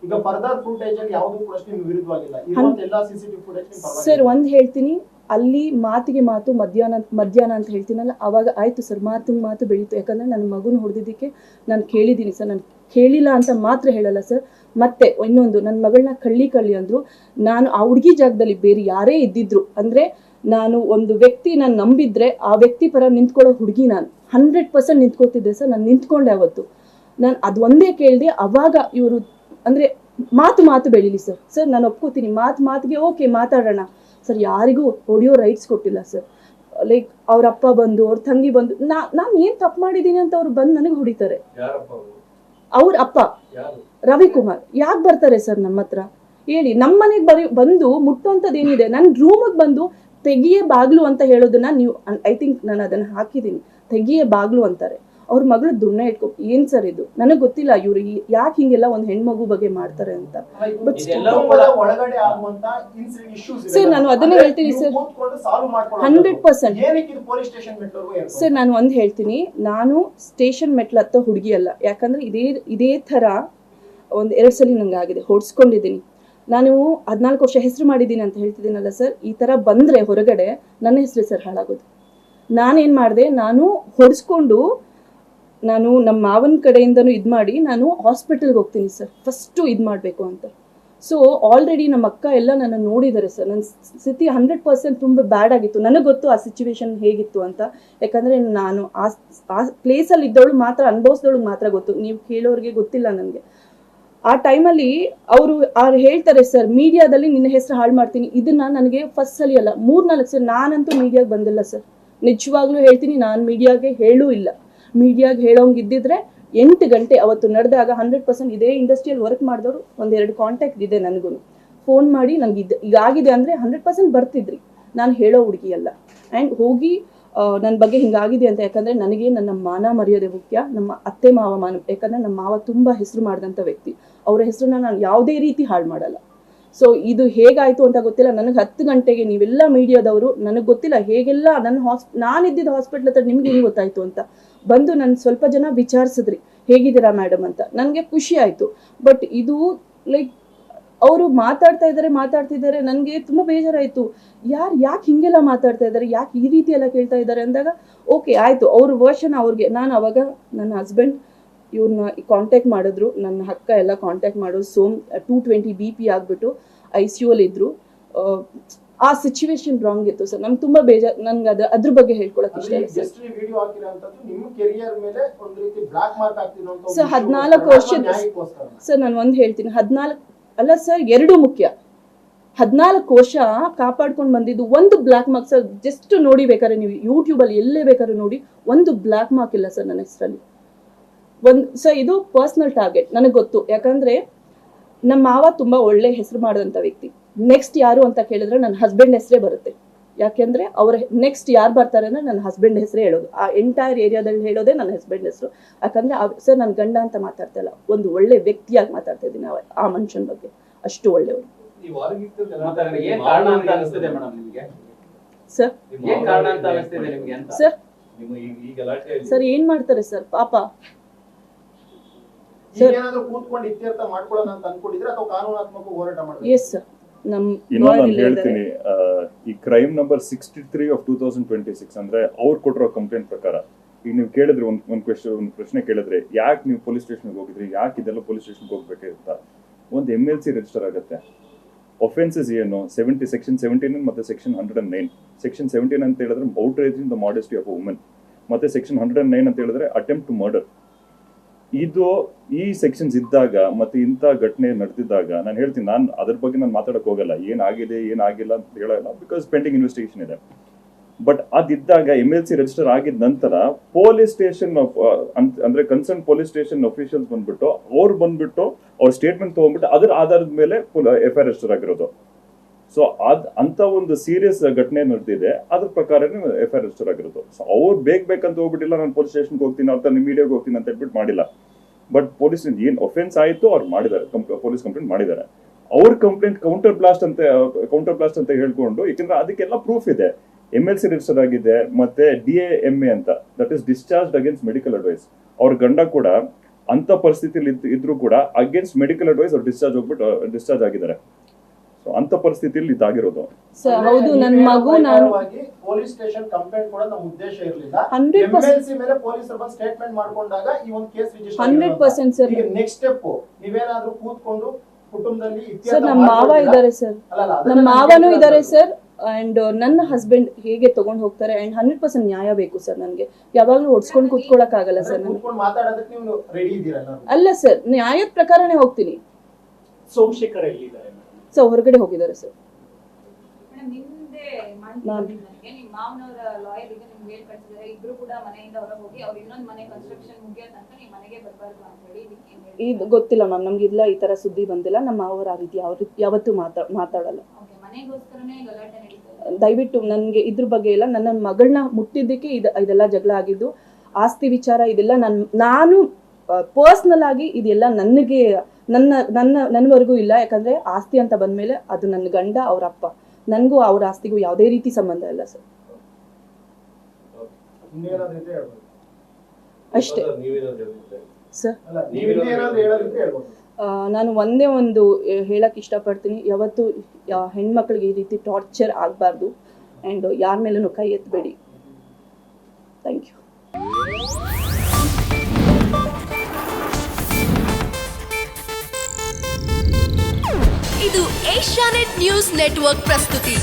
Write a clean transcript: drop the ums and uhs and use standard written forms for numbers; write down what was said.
ಈಗ further footage ಅಲ್ಲಿ ಯಾವುದೂ ಕೂಡ ನಿಮ್ಮ ವಿರುದ್ಧವಾಗಿಲ್ಲ, ಇರುವಂತ ಎಲ್ಲಾ ಸಿಸಿಟಿವಿ ಫುಟೇಜ್ ಸರ್ ಒಂದ್ ಹೇಳ್ತೀನಿ, ಅಲ್ಲಿ ಮಾತಿಗೆ ಮಾತು ಮಧ್ಯಾಹ್ನ ಅಂತ ಹೇಳ್ತೀನಲ್ಲ, ಅವಾಗ ಆಯ್ತು ಸರ್, ಮಾತು ಬೆಳೀತು. ಯಾಕಂದ್ರೆ ನನ್ನ ಮಗುನ ಹೊಡೆದಿದ್ದಕ್ಕೆ ನಾನು ಕೇಳಿದ್ದೀನಿ ಸರ್, ನಾನು ಕೇಳಿಲ್ಲ ಅಂತ ಮಾತ್ರ ಹೇಳಲ್ಲ ಸರ್. ಮತ್ತೆ ಇನ್ನೊಂದು, ನನ್ನ ಮಗಳನ್ನ ಕಳ್ಳಿ ಅಂದ್ರು. ನಾನು ಆ ಹುಡುಗಿ ಜಾಗದಲ್ಲಿ ಬೇರೆ ಯಾರೇ ಇದ್ದಿದ್ರು ಅಂದ್ರೆ, ನಾನು ಒಂದು ವ್ಯಕ್ತಿ ನಾನು ನಂಬಿದ್ರೆ ಆ ವ್ಯಕ್ತಿ ಪರ ನಿಂತ್ಕೊಳ್ಳೋ ಹುಡುಗಿ ನಾನು 100% ನಿಂತ್ಕೋತಿದ್ದೆ ಸರ್. ನಾನು ನಿಂತ್ಕೊಂಡೆ ಅವತ್ತು. ನಾನು ಅದು ಒಂದೇ ಕೇಳಿದೆ. ಅವಾಗ ಇವರು ಅಂದ್ರೆ ಮಾತು ಬೆಳೀಲಿ ಸರ್. ಸರ್ ನಾನು ಒಪ್ಕೋತೀನಿ, ಮಾತಿಗೆ ಓಕೆ ಮಾತಾಡೋಣ ಸರ್. ಯಾರಿಗೂ ಹೊಡೆಯೋ ರೈಟ್ಸ್ ಕೊಟ್ಟಿಲ್ಲ ಸರ್. ಲೈಕ್ ಅವ್ರ ಅಪ್ಪ ಬಂದು, ಅವ್ರ ತಂಗಿ ಬಂದು, ನಾನು ಏನ್ ತಪ್ಪು ಮಾಡಿದೀನಿ ಅಂತ ಅವ್ರು ಬಂದು ನನಗೆ ಹೊಡಿತಾರೆ. ಅವ್ರ ಅಪ್ಪ ರವಿಕುಮಾರ್ ಯಾಕೆ ಬರ್ತಾರೆ ಸರ್ ನಮ್ಮ ಹತ್ರ ಹೇಳಿ? ನಮ್ಮ ಮನೆಗೆ ಬಂದು ಮುಟ್ಟುವಂಥದ್ದೇನಿದೆ? ನನ್ನ ರೂಮಿಗೆ ಬಂದು ತೆಗಿಯೇ ಬಾಗ್ಲು ಅಂತ ಹೇಳೋದನ್ನ ನೀವು, ಐ ಥಿಂಕ್ ನಾನು ಅದನ್ನ ಹಾಕಿದ್ದೀನಿ, ತೆಗಿಯೇ ಬಾಗ್ಲು ಅಂತಾರೆ. ಅವ್ರ ಮಗಳು ದುಣ್ಣ ಇಟ್ಕೊ, ಏನ್ ಸರ್ ಇದು? ನನಗೆ ಗೊತ್ತಿಲ್ಲ ಇವ್ರು ಯಾಕೆ ಹಿಂಗೆಲ್ಲ ಒಂದ್ ಹೆಣ್ಮಗು ಬಗ್ಗೆ ಮಾಡ್ತಾರೆ ಅಂತ. ಬಟ್ ಸರ್ ನಾನು ಅದನ್ನೇ ಹೇಳ್ತೀನಿ ಸರ್, 100%. ಸರ್ ನಾನು ಒಂದ್ ಹೇಳ್ತೀನಿ, ನಾನು ಸ್ಟೇಷನ್ ಮೆಟ್ಲ ಹತ್ತ ಹುಡುಗಿ ಅಲ್ಲ. ಯಾಕಂದ್ರೆ ಇದೇ ತರ ಒಂದ್ 2 ಸಲ ನಂಗೆ ಆಗಿದೆ, ಹೊಡ್ಸ್ಕೊಂಡಿದ್ದೀನಿ. ನಾನು 14 ವರ್ಷ ಹೆಸರು ಮಾಡಿದ್ದೀನಿ ಅಂತ ಹೇಳ್ತಿದ್ದೀನಲ್ಲ ಸರ್. ಈ ತರ ಬಂದ್ರೆ ಹೊರಗಡೆ ನನ್ನ ಹೆಸರು ಸರ್ ಹಾಳಾಗೋದು. ನಾನೇನ್ ಮಾಡಿದೆ, ನಾನು ಹೊಡ್ಸ್ಕೊಂಡು ನಾನು ನಮ್ಮ ಮಾವನ ಕಡೆಯಿಂದನೂ ಇದು ಮಾಡಿ ನಾನು ಹಾಸ್ಪಿಟಲ್ಗೆ ಹೋಗ್ತೀನಿ ಸರ್, ಫಸ್ಟು ಇದು ಮಾಡಬೇಕು ಅಂತ. ಸೊ ಆಲ್ರೆಡಿ ನಮ್ಮ ಅಕ್ಕ ಎಲ್ಲ ನನ್ನ ನೋಡಿದ್ದಾರೆ ಸರ್. ನನ್ನ ಸ್ಥಿತಿ 100% ತುಂಬ ಬ್ಯಾಡ್ ಆಗಿತ್ತು. ನನಗೆ ಗೊತ್ತು ಆ ಸಿಚುವೇಶನ್ ಹೇಗಿತ್ತು ಅಂತ. ಯಾಕಂದರೆ ನಾನು ಆ ಪ್ಲೇಸಲ್ಲಿ ಇದ್ದವಳು ಮಾತ್ರ, ಅನುಭವಿಸಿದವಳು ಮಾತ್ರ ಗೊತ್ತು. ನೀವು ಕೇಳೋರಿಗೆ ಗೊತ್ತಿಲ್ಲ ನನಗೆ. ಆ ಟೈಮಲ್ಲಿ ಅವರು ಹೇಳ್ತಾರೆ ಸರ್, ಮೀಡಿಯಾದಲ್ಲಿ ನಿನ್ನ ಹೆಸರು ಹಾಳು ಮಾಡ್ತೀನಿ. ಇದನ್ನ ನನಗೆ ಫಸ್ಟ್ ಸಲ ಅಲ್ಲ, 3-4 ಸರ್. ನಾನಂತೂ ಮೀಡಿಯಾಗೆ ಬಂದಿಲ್ಲ ಸರ್, ನಿಜವಾಗ್ಲೂ ಹೇಳ್ತೀನಿ. ನಾನು ಮೀಡಿಯಾಗೆ ಹೇಳೂ ಇಲ್ಲ. ಮೀಡಿಯಾಗೆ ಹೇಳೋಂಗಿದ್ದಿದ್ರೆ 8 ಗಂಟೆ ಅವತ್ತು ನಡೆದಾಗ 100% ಇದೇ ಇಂಡಸ್ಟ್ರಿಯಲ್ಲಿ ವರ್ಕ್ ಮಾಡಿದವರು 1-2 ಕಾಂಟ್ಯಾಕ್ಟ್ ಇದೆ ನನಗೂ. ಫೋನ್ ಮಾಡಿ ನಂಗೆ ಈಗಾಗಿದೆ ಅಂದರೆ 100% ಬರ್ತಿದ್ರಿ. ನಾನು ಹೇಳೋ ಹುಡುಗಿ ಅಲ್ಲ. ಆ್ಯಂಡ್ ಹೋಗಿ ನನ್ನ ಬಗ್ಗೆ ಹಿಂಗಾಗಿದೆ ಅಂತ. ಯಾಕಂದರೆ ನನಗೆ ನನ್ನ ಮಾನ ಮರ್ಯಾದೆ ಮುಖ್ಯ, ನಮ್ಮ ಅತ್ತೆ ಮಾವ ಯಾಕಂದರೆ ನಮ್ಮ ಮಾವ ತುಂಬ ಹೆಸರು ಮಾಡಿದಂಥ ವ್ಯಕ್ತಿ. ಅವರ ಹೆಸರನ್ನ ನಾನು ಯಾವುದೇ ರೀತಿ ಹಾಳು ಮಾಡಲ್ಲ. ಸೊ ಇದು ಹೇಗಾಯಿತು ಅಂತ ಗೊತ್ತಿಲ್ಲ ನನಗೆ. 10 ಗಂಟೆಗೆ ನೀವೆಲ್ಲ ಮೀಡಿಯಾದವರು, ನನಗೆ ಗೊತ್ತಿಲ್ಲ ಹೇಗೆಲ್ಲ ನಾನಿದ್ದಿದ್ದು ಹಾಸ್ಪಿಟ್ಲ್ ಹತ್ರ, ನಿಮ್ಗೆ ಹೆಂಗೆ ಗೊತ್ತಾಯಿತು ಅಂತ ಬಂದು ನನ್ನ ಸ್ವಲ್ಪ ಜನ ವಿಚಾರಿಸಿದ್ರಿ, ಹೇಗಿದ್ದೀರಾ ಮೇಡಮ್ ಅಂತ. ನನಗೆ ಖುಷಿ ಆಯಿತು. ಬಟ್ ಇದು ಲೈಕ್ ಅವರು ಮಾತಾಡ್ತಿದ್ದಾರೆ, ನನಗೆ ತುಂಬ ಬೇಜಾರಾಯಿತು. ಯಾಕೆ ಹಿಂಗೆಲ್ಲ ಮಾತಾಡ್ತಾ ಇದ್ದಾರೆ, ಯಾಕೆ ಈ ರೀತಿ ಎಲ್ಲ ಕೇಳ್ತಾ ಇದ್ದಾರೆ ಅಂದಾಗ ಓಕೆ ಆಯಿತು, ಅವ್ರ ವರ್ಷನ್ ಅವ್ರಿಗೆ. ನಾನು ಅವಾಗ ನನ್ನ ಹಸ್ಬೆಂಡ್ ಇವ್ರನ್ನ ಕಾಂಟ್ಯಾಕ್ಟ್ ಮಾಡಿದ್ರು, ನನ್ನ ಅಕ್ಕ ಎಲ್ಲ ಕಾಂಟ್ಯಾಕ್ಟ್ ಮಾಡೋದು. 220 BP ಆಗಿಬಿಟ್ಟು ICU ಅಲ್ಲಿ ಇದ್ರು. ಆ ಸಿಚುವೇಶನ್ ರಾಂಗ್ ಇತ್ತು ಸರ್. ನಮ್ಗೆ ತುಂಬಾ ಬೇಜಾರು. ನನ್ಗೆ ಅದ್ರ ಬಗ್ಗೆ ಹೇಳ್ಕೊಳಕ್ ಇಷ್ಟ ಇಲ್ಲ ಸರ್. 14 ವರ್ಷ ಸರ್. ನಾನು ಒಂದು ಹೇಳ್ತೀನಿ, 14 ಅಲ್ಲ ಸರ್, 2 ಮುಖ್ಯ. 14 ವರ್ಷ ಕಾಪಾಡ್ಕೊಂಡು ಬಂದಿದ್ದು ಒಂದು ಬ್ಲ್ಯಾಕ್ ಮಾರ್ಕ್ ಸರ್. ಜಸ್ಟ್ ನೋಡಿ ಬೇಕಾದ್ರೆ ನೀವು ಯೂಟ್ಯೂಬಲ್ಲಿ ಎಲ್ಲೇ ಬೇಕಾದ್ರೆ ನೋಡಿ, ಒಂದು ಬ್ಲ್ಯಾಕ್ ಮಾರ್ಕ್ ಇಲ್ಲ ಸರ್ ನನ್ನ ಹೆಸರಲ್ಲಿ. ಸರ್ ಇದು ಪರ್ಸನಲ್ ಟಾರ್ಗೆಟ್ ನನಗೆ ಗೊತ್ತು. ಯಾಕಂದ್ರೆ ನಮ್ಮ ಮಾವ ತುಂಬಾ ಒಳ್ಳೆ ಹೆಸರು ಮಾಡಿದಂಥ ವ್ಯಕ್ತಿ. ನೆಕ್ಸ್ಟ್ ಯಾರು ಅಂತ ಕೇಳಿದ್ರೆ ನನ್ನ ಹಸ್ಬೆಂಡ್ ಹೆಸರೇ ಬರುತ್ತೆ. ಯಾಕೆಂದ್ರೆ ಅವ್ರ ನೆಕ್ಸ್ಟ್ ಯಾರು ಬರ್ತಾರೆ ಅಂದ್ರೆ ನನ್ನ ಹಸ್ಬೆಂಡ್ ಹೆಸರೇ ಹೇಳೋದು. ಆ ಎಂಟೈರ್ ಏರಿಯಾದಲ್ಲಿ ಹೇಳೋದೇ ನನ್ನ ಹಸ್ಬೆಂಡ್ ಹೆಸರು. ಯಾಕಂದ್ರೆ ಸರ್ ನಾನು ಗಂಡ ಅಂತ ಮಾತಾಡ್ತಾ ಇಲ್ಲ, ಒಂದು ಒಳ್ಳೆ ವ್ಯಕ್ತಿಯಾಗಿ ಮಾತಾಡ್ತಾ ಇದ್ದೀನಿ ಆ ಮನುಷ್ಯನ ಬಗ್ಗೆ. ಅಷ್ಟು ಒಳ್ಳೆಯವರು ಸರ್. ಸರ್ ಏನ್ ಮಾಡ್ತಾರೆ ಸರ್ ಪಾಪ. Yes sir. ನಾನು ಹೇಳ್ತೀನಿ, ಈ ಕ್ರೈಮ್ ನಂಬರ್ 63 of 2026 ಅಂದ್ರೆ ಅವ್ರು ಕೊಟ್ಟಿರೋ ಕಂಪ್ಲೇಂಟ್ ಪ್ರಕಾರ, ಈಗ ನೀವು ಕೇಳಿದ್ರೆ ಒಂದು ಪ್ರಶ್ನೆ ಕೇಳಿದ್ರೆ, ಯಾಕೆ ನೀವು ಪೊಲೀಸ್ ಸ್ಟೇಷನ್ಗೆ ಹೋಗಿದ್ರಿ, ಯಾಕೆ ಇದೆಲ್ಲ ಪೊಲೀಸ್ ಸ್ಟೇಷನ್ಗೆ ಹೋಗ್ಬೇಕಿರುತ್ತಾ? ಒಂದು MLC ರಿಜಿಸ್ಟರ್ ಆಗುತ್ತೆ. ಒಫೆನ್ಸಸ್ ಏನು? ಸೆಕ್ಷನ್ 17 ಮತ್ತೆ ಸೆಕ್ಷನ್ 109. ಸೆಕ್ಷನ್ 17 ಅಂತ ಹೇಳಿದ್ರೆ outraging the modesty of a woman, ಮತ್ತೆ ಸೆಕ್ಷನ್ 109 ಅಂತ ಹೇಳಿದ್ರೆ ಅಟೆಂಪ್ಟ್ ಟು ಮರ್ಡರ್. ಇದು ಈ ಸೆಕ್ಷನ್ಸ್ ಇದ್ದಾಗ ಮತ್ತೆ ಇಂಥ ಘಟನೆ ನಡೆದಿದ್ದಾಗ ನಾನು ಹೇಳ್ತೀನಿ, ನಾನು ಅದ್ರ ಬಗ್ಗೆ ನಾನು ಮಾತಾಡಕ್ ಹೋಗಲ್ಲ, ಏನಾಗಿದೆ ಏನಾಗಿಲ್ಲ ಅಂತ ಹೇಳಲ್ಲ, ಬಿಕಾಸ್ ಪೆಂಡಿಂಗ್ ಇನ್ವೆಸ್ಟಿಗೇಷನ್ ಇದೆ. ಬಟ್ ಅದಿದ್ದಾಗ MLC ರಿಜಿಸ್ಟರ್ ಆಗಿದ ನಂತರ ಪೊಲೀಸ್ ಸ್ಟೇಷನ್ ಅಂದ್ರೆ ಕನ್ಸರ್ನ್ ಪೊಲೀಸ್ ಸ್ಟೇಷನ್ ಅಫಿಷಿಯಲ್ಸ್ ಬಂದ್ಬಿಟ್ಟು ಅವ್ರ ಸ್ಟೇಟ್ಮೆಂಟ್ ತಗೊಂಡ್ಬಿಟ್ಟು ಅದ್ರ ಆಧಾರದ ಮೇಲೆ FIR ರಿಜಿಸ್ಟರ್ ಆಗಿರೋದು. ಸೊ ಅಂತ ಒಂದು ಸೀರಿಯಸ್ ಘಟನೆ ನಡೆದಿದೆ, ಅದ್ರ ಪ್ರಕಾರನೇ FIR ರಿಜಿಸ್ಟರ್ ಆಗಿರೋದು. ಸೊ ಅವ್ರು ಬೇಕಂತ ಹೋಗ್ಬಿಟ್ಟಿಲ್ಲ, ನಾನು ಪೊಲೀಸ್ ಸ್ಟೇಷನ್ಗೆ ಹೋಗ್ತೀನಿ, ಅವ್ರ ಮೀಡಿಯಾಗೆ ಹೋಗ್ತೀನಿ ಅಂತ ಹೇಳ್ಬಿಟ್ಟು ಮಾಡಿಲ್ಲ. ಬಟ್ ಪೊಲೀಸ್ ಏನ್ ಒಫೆನ್ಸ್ ಆಯಿತು ಅವ್ರು ಮಾಡಿದ್ದಾರೆ, ಪೊಲೀಸ್ ಕಂಪ್ಲೇಂಟ್ ಮಾಡಿದ್ದಾರೆ. ಅವ್ರ ಕಂಪ್ಲೇಂಟ್ ಕೌಂಟರ್ ಬ್ಲಾಸ್ಟ್ ಅಂತ ಹೇಳ್ಕೊಂಡು, ಯಾಕಂದ್ರೆ ಅದಕ್ಕೆಲ್ಲ ಪ್ರೂಫ್ ಇದೆ. MLC ರಿಜಿಸ್ಟರ್ ಆಗಿದೆ, ಮತ್ತೆ DAMA ಅಂತ, that is discharge against medical advice. ಅವ್ರ ಗಂಡ ಕೂಡ ಅಂತ ಪರಿಸ್ಥಿತಿಲಿ ಇದ್ರೂ ಕೂಡ ಅಗೇನ್ಸ್ಟ್ ಮೆಡಿಕಲ್ ಅಡ್ವೈಸ್ ಅವ್ರು ಡಿಸ್ಚಾರ್ಜ್ ಆಗಿದ್ದಾರೆ. ಸೊ ಅಂತ ಪರಿಸ್ಥಿತಿಯಲ್ಲಿ ಇದಾಗಿರೋದು. ಸರ್ ಹೌದು, ನನ್ನ ಮಗು ನಾನು ಪೊಲೀಸ್ ಸ್ಟೇಷನ್ ಕಂಪ್ಲೇಂಟ್ ಕೂಡ ನಮ್ಮ ಉದ್ದೇಶ ಇರಲಿಲ್ಲ. 100% ಮೇಲೆ ಪೊಲೀಸರು ಬಂದು ಸ್ಟೇಟ್ಮೆಂಟ್ ಮಾಡ್ಕೊಂಡಾಗ ಈ ಒಂದು ಕೇಸ್ ರಿಜಿಸ್ಟರ್ 100% ಸರ್. ಈಗ ನೆಕ್ಸ್ಟ್ ಸ್ಟೆಪ್ ನೀವೇನಾದ್ರೂ ಕೂತ್ಕೊಂಡು ಕುಟುಂಬದಲ್ಲಿ ಸರ್ ನಮ್ಮ ಮಾವ ಇದ್ದಾರೆ ಸರ್, ನಮ್ಮ ಮಾವನೂ ಇದ್ದಾರೆ ಸರ್, ಅಂಡ್ ನನ್ನ ಹಸ್ಬೆಂಡ್ ಹೇಗೆ ತಗೊಂಡ್ ಹೋಗ್ತಾರೆ ಅಂಡ್ 100% ನ್ಯಾಯ ಬೇಕು ಸರ್. ನನಗೆ ಯಾವಾಗ್ಲೂ ಹೊಡ್ಸ್ಕೊಂಡು ಕೂತ್ಕೊಳಕ್ ಆಗಲ್ಲ ಸರ್. ಮಾತಾಡೋದಕ್ಕೆ ನೀವು ರೆಡಿ ಇದ್ದೀರಲ್ಲ? ಅಲ್ಲ ಸರ್, ನ್ಯಾಯದ ಪ್ರಕಾರನೇ ಹೋಗ್ತೀನಿ. ಸೋಮಶೇಖರ್ ಎಲ್ಲಿದ್ದಾರೆ ಸೊ ಹೊರಗಡೆ ಹೋಗಿದ್ದಾರೆ ಸರ್. ಇದು ಗೊತ್ತಿಲ್ಲ ಮ್ಯಾಮ್, ನಮ್ಗೆ ಇಲ್ಲ ಈ ತರ ಸುದ್ದಿ ಬಂದಿಲ್ಲ. ನಮ್ಮ ಅವ್ರ ಆ ರೀತಿ ಯಾವತ್ತೂ ಮಾತಾಡಲ್ಲ. ದಯವಿಟ್ಟು ನನಗೆ ಇದ್ರ ಬಗ್ಗೆ ಎಲ್ಲ ನನ್ನ ಮಗಳನ್ನ ಮುಟ್ಟಿದ್ದಕ್ಕೆ ಇದೆಲ್ಲ ಜಗಳ ಆಗಿದ್ದು, ಆಸ್ತಿ ವಿಚಾರ ಇದೆಲ್ಲ ನಾನು ಪರ್ಸ್ನಲ್ ಆಗಿ ಇದೆಲ್ಲ ನನಗೆ ನನ್ನವರೆಗೂ ಇಲ್ಲ. ಯಾಕಂದ್ರೆ ಆಸ್ತಿ ಅಂತ ಬಂದ್ಮೇಲೆ ಅದು ನನ್ನ ಗಂಡ, ಅವ್ರ ಅಪ್ಪ, ನನಗೂ ಅವ್ರ ಆಸ್ತಿಗೂ ಯಾವುದೇ ರೀತಿ ಸಂಬಂಧ ಇಲ್ಲ ಸರ್. ಅಷ್ಟೇ ಸರ್. ನಾನು ಒಂದೇ ಒಂದು ಹೇಳಕ್ ಇಷ್ಟಪಡ್ತೀನಿ, ಯಾವತ್ತು ಹೆಣ್ಮಕ್ಳಿಗೆ ಈ ರೀತಿ ಟಾರ್ಚರ್ ಆಗಬಾರ್ದು ಆ್ಯಂಡ್ ಯಾರ ಮೇಲೂ ಕೈ ಎತ್ತಬೇಡಿ. Thank you. ಇದು ಏಷ್ಯಾನೆಟ್ ನ್ಯೂಸ್ ನೆಟ್ವರ್ಕ್ ಪ್ರಸ್ತುತಿ.